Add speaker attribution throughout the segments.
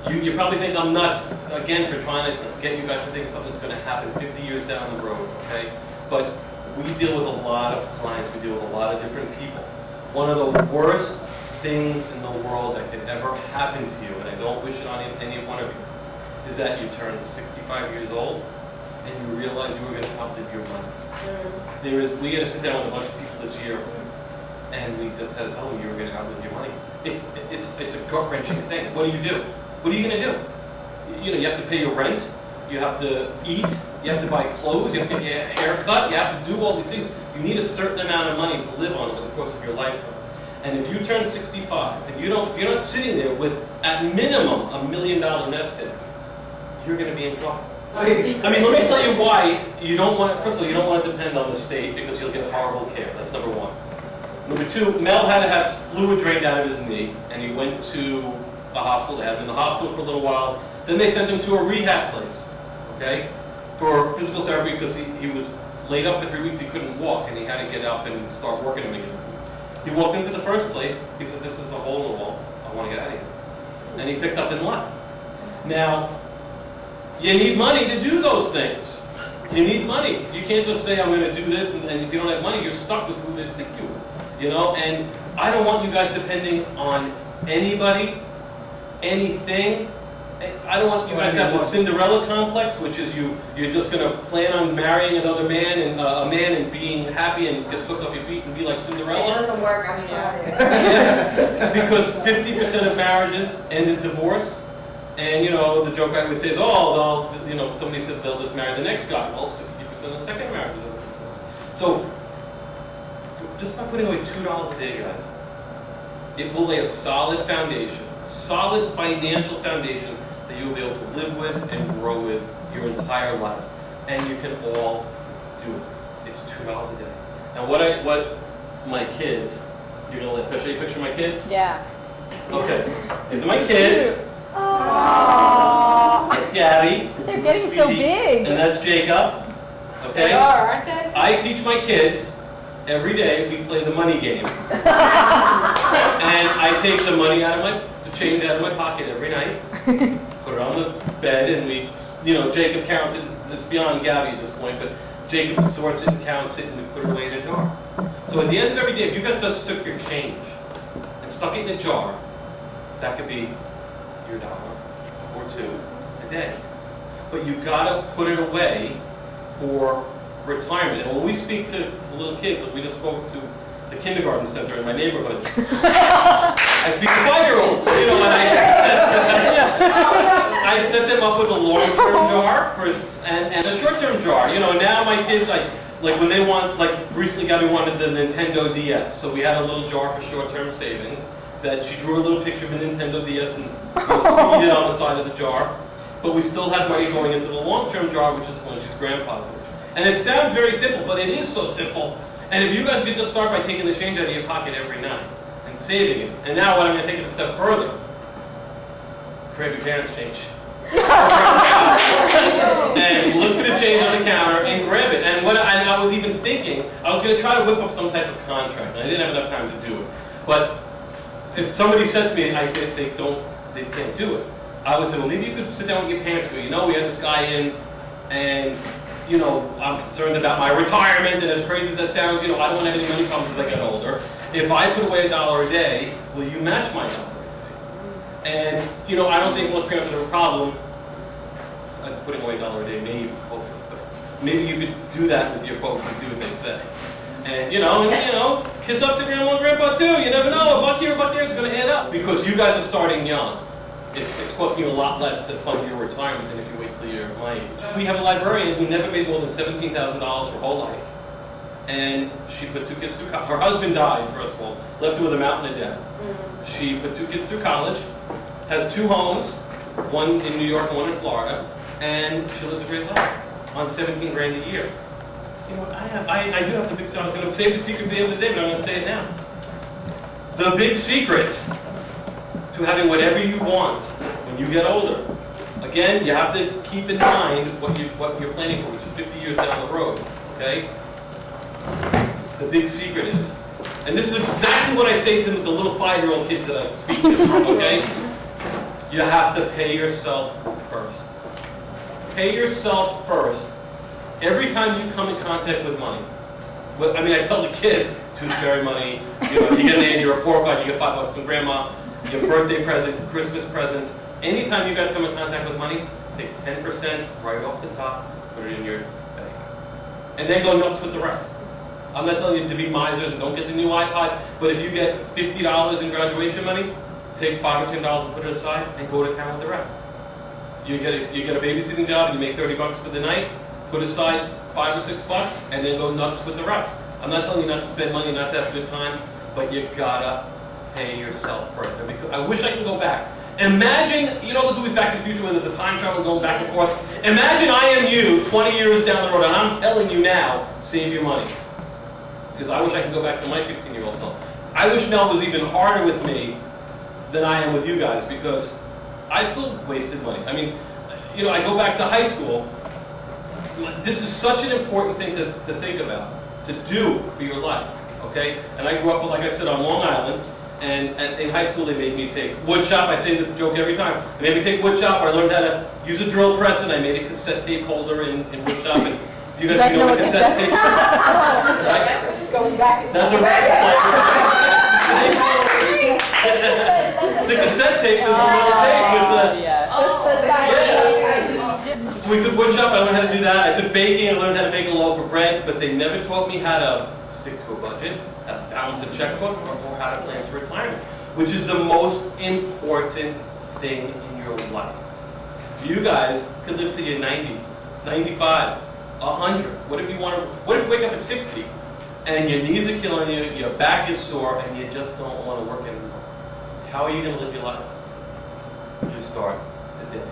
Speaker 1: You probably think I'm nuts, again, for trying to get you guys to think something's going to happen 50 years down the road, okay? But we deal with a lot of clients, we deal with a lot of different people. One of the worst things in the world that could ever happen to you, and I don't wish it on any one of you, is that you turn 65 years old and you realize you were going to outlive your money. We had to sit down with a bunch of people this year, and we just had to tell them you were going to outlive your money. It's a gut-wrenching thing. What do? What are you going to do? You know, you have to pay your rent, you have to eat, you have to buy clothes, you have to get your hair cut, you have to do all these things. You need a certain amount of money to live on over the course of your lifetime. And if you turn 65, if you're not sitting there with, at minimum, $1 million nest egg, you're going to be in trouble. I mean, let me tell you why you don't want, first of all, you don't want to depend on the state because you'll get horrible care. That's number one. Number two, Mel had to have fluid drained out of his knee, and he went to a hospital. They had him in the hospital for a little while. Then they sent him to a rehab place, okay, for physical therapy because he was laid up for 3 weeks. He couldn't walk, and he had to get up and start working again. He walked into the first place. He said, "This is a hole in the wall. I want to get out of here." And he picked up and left. Now, you need money to do those things. You need money. You can't just say, "I'm going to do this," and if you don't have money, you're stuck with who they stick you with. You know, and I don't want you guys depending on anybody, anything. I don't want you guys to have the Cinderella complex, which is you're just going to plan on marrying another man and a man and being happy and get swept off your feet and be like Cinderella.
Speaker 2: It doesn't work, I'm sorry.
Speaker 1: Yeah, because 50% of marriages end in divorce. And you know, the joke I always say is, oh, they'll, you know, somebody said they'll just marry the next guy. Well, 60% of second marriages end in divorce. So just by putting away $2 a day, guys, it will lay a solid foundation, a solid financial foundation that you will be able to live with and grow with your entire life. And you can all do it. It's $2 a day. And what my kids, you're going to let me show you a picture of my kids?
Speaker 3: Yeah.
Speaker 1: Okay. These are my kids.
Speaker 3: Aww.
Speaker 1: That's Gabby.
Speaker 3: They're getting so big.
Speaker 1: And that's Jacob. Okay?
Speaker 2: They are, aren't they?
Speaker 1: I teach my kids, every day we play the money game. And I take the money out of the change out of my pocket every night, put it on the bed, and we, you know, Jacob counts it. It's beyond Gabby at this point, but Jacob sorts it and counts it, and we put it away in a jar. So at the end of every day, if you guys just took your change and stuck it in a jar, that could be your $1 or $2 a day. But you gotta put it away for retirement. And when we speak to the little kids, like we just spoke to the kindergarten center in my neighborhood, I speak to 5-year-olds, you know, and I set them up with a long-term jar and a short-term jar. You know, now my kids, like when they want, like recently Gabby wanted the Nintendo DS, so we had a little jar for short-term savings that she drew a little picture of a Nintendo DS and sticky it on the side of the jar. But we still had money going into the long-term jar, which is when she's grandpa's age. And it sounds very simple, but it is so simple. And if you guys could just start by taking the change out of your pocket every night and saving it. And now what I'm going to take it a step further. Grab your parents' change. And look for the change on the counter and grab it. And I was even thinking, I was going to try to whip up some type of contract. And I didn't have enough time to do it. But if somebody said to me, they can't do it, I would say, well, maybe you could sit down with your parents and go, you know, we had this guy in, and you know, I'm concerned about my retirement, and as crazy as that sounds, you know, I don't want to have any money problems as I get older. If I put away $1 a day, will you match my $1 a day? And, you know, I don't think most parents would have a problem putting away $1 a day, maybe, hopefully. But maybe you could do that with your folks and see what they say. And, you know, kiss up to grandma and grandpa too. You never know, a buck here, a buck there, it's going to add up. Because you guys are starting young. It's costing you a lot less to fund your retirement than if you wait till you're my age. We have a librarian who never made more than $17,000 for her whole life. And she put 2 kids through college. Her husband died, first of all, left her with a mountain of debt. She put 2 kids through college, has 2 homes, one in New York and one in Florida, and she lives a great life on $17 grand a year. You know, I do have the big secret. I was going to save the secret for the end of the day, but I'm going to say it now. The big secret to having whatever you want when you get older. Again, you have to keep in mind what you're planning for, which is 50 years down the road, okay? The big secret is, and this is exactly what I say to the little 5-year-old kids that I speak to, okay? You have to pay yourself first. Pay yourself first. Every time you come in contact with money. I mean, I tell the kids, tooth fairy money, you get an annual report card, you get $5 from grandma, your birthday present, Christmas presents. Anytime you guys come in contact with money, take 10% right off the top, put it in your bank. And then go nuts with the rest. I'm not telling you to be misers and don't get the new iPod, but if you get $50 in graduation money, take $5 or $10 and put it aside and go to town with the rest. You get a babysitting job and you make $30 for the night, put aside $5 or $6 and then go nuts with the rest. I'm not telling you not to spend money, not to have a good time, but you gotta pay yourself first. I wish I could go back. Imagine, you know those movies Back to the Future where there's a time travel going back and forth? Imagine I am you 20 years down the road and I'm telling you now, save your money. Because I wish I could go back to my 15-year-old self. I wish Mel was even harder with me than I am with you guys because I still wasted money. I mean, I go back to high school. This is such an important thing to think about, to do for your life, okay? And I grew up, like I said, on Long Island, and in high school they made me take wood shop. I say this joke every time. They made me take wood shop. I learned how to use a drill press, and I made a cassette tape holder in wood shop. And do you guys know what cassette tape is? Right?
Speaker 2: Going back.
Speaker 1: That's a record player. The cassette tape is a little tape with the... So we took wood shop, I learned how to do that. I took baking, I learned how to bake a loaf of bread, but they never taught me how to stick to a budget, how to balance a checkbook, or how to plan for retirement, which is the most important thing in your life. You guys could live till you're 90, 95, 100. What if you wake up at 60 and your knees are killing you, your back is sore, and you just don't want to work anymore? How are you going to live your life? You start today.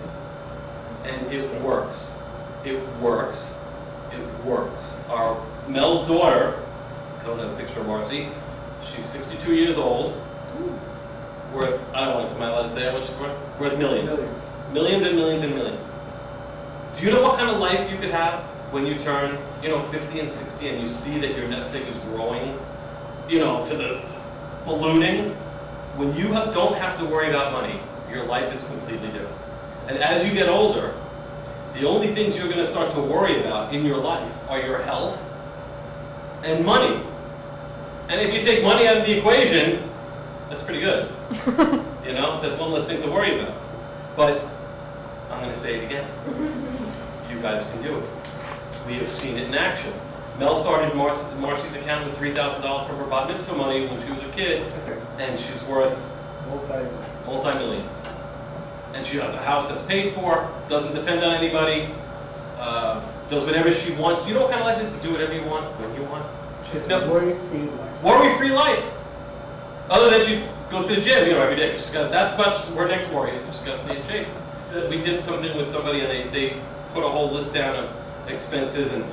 Speaker 1: And it works. It works. It works. Mel's daughter, I don't have a picture of Marcy, she's 62 years old, worth, I don't want to, am I allowed to say how much she's worth? Worth millions. Millions and millions and millions. Do you know what kind of life you could have when you turn, 50 and 60 and you see that your nest egg is growing, to the ballooning? When you don't have to worry about money, your life is completely different. And as you get older, the only things you're going to start to worry about in your life are your health and money. And if you take money out of the equation, that's pretty good. There's one less thing to worry about. But I'm going to say it again. You guys can do it. We have seen it in action. Mel started Marcy's account with $3,000 from her bat mitzvah money when she was a kid, and she's worth multi-millions. And she has a house that's paid for, doesn't depend on anybody, does whatever she wants. You know what kind of life it is to do whatever you want, when you want?
Speaker 3: It's a worry-free life.
Speaker 1: Worry-free life. Other than she goes to the gym, every day. That's what her next worry is. She's got to stay in shape. We did something with somebody, and they put a whole list down of expenses, and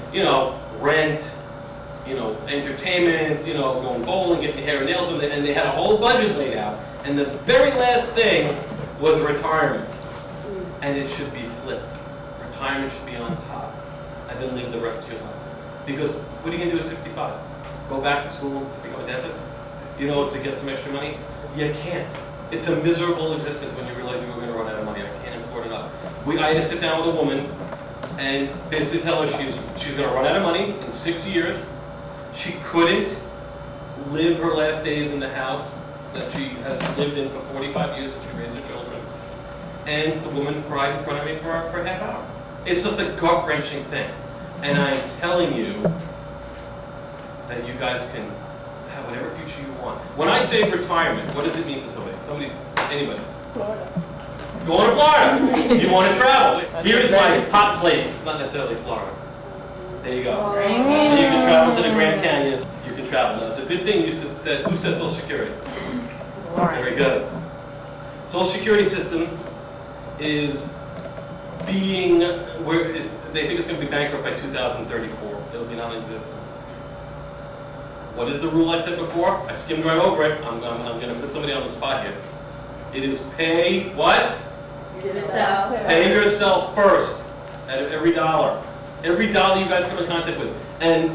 Speaker 1: rent, entertainment, going bowling, getting hair and nails, and they had a whole budget laid out. And the very last thing was retirement. And it should be flipped. Retirement should be on top. And then live the rest of your life. Because what are you going to do at 65? Go back to school to become a dentist? To get some extra money? You can't. It's a miserable existence when you realize you're going to run out of money. I can't afford enough. I had to sit down with a woman and basically tell her she's going to run out of money in 6 years. She couldn't live her last days in the house that she has lived in for 45 years and she raised her children. And the woman cried in front of me for a half hour. It's just a gut-wrenching thing. And I'm telling you that you guys can have whatever future you want. When I say retirement, what does it mean to somebody? Anybody?
Speaker 3: Florida.
Speaker 1: Going to Florida. You want to travel. Here's my hot place. It's not necessarily Florida. There you go. You can travel to the Grand Canyon. You can travel. Now, it's a good thing you said, who said Social Security? Very good. Social Security system is being, they think it's going to be bankrupt by 2034. It'll be non-existent. What is the rule I said before? I skimmed right over it. I'm going to put somebody on the spot here. It is pay what?
Speaker 2: Yourself.
Speaker 1: Pay yourself first out of every dollar. Every dollar you guys come in contact with. And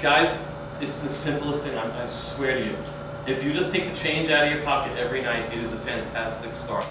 Speaker 1: guys, it's the simplest thing, I swear to you. If you just take the change out of your pocket every night, it is a fantastic start.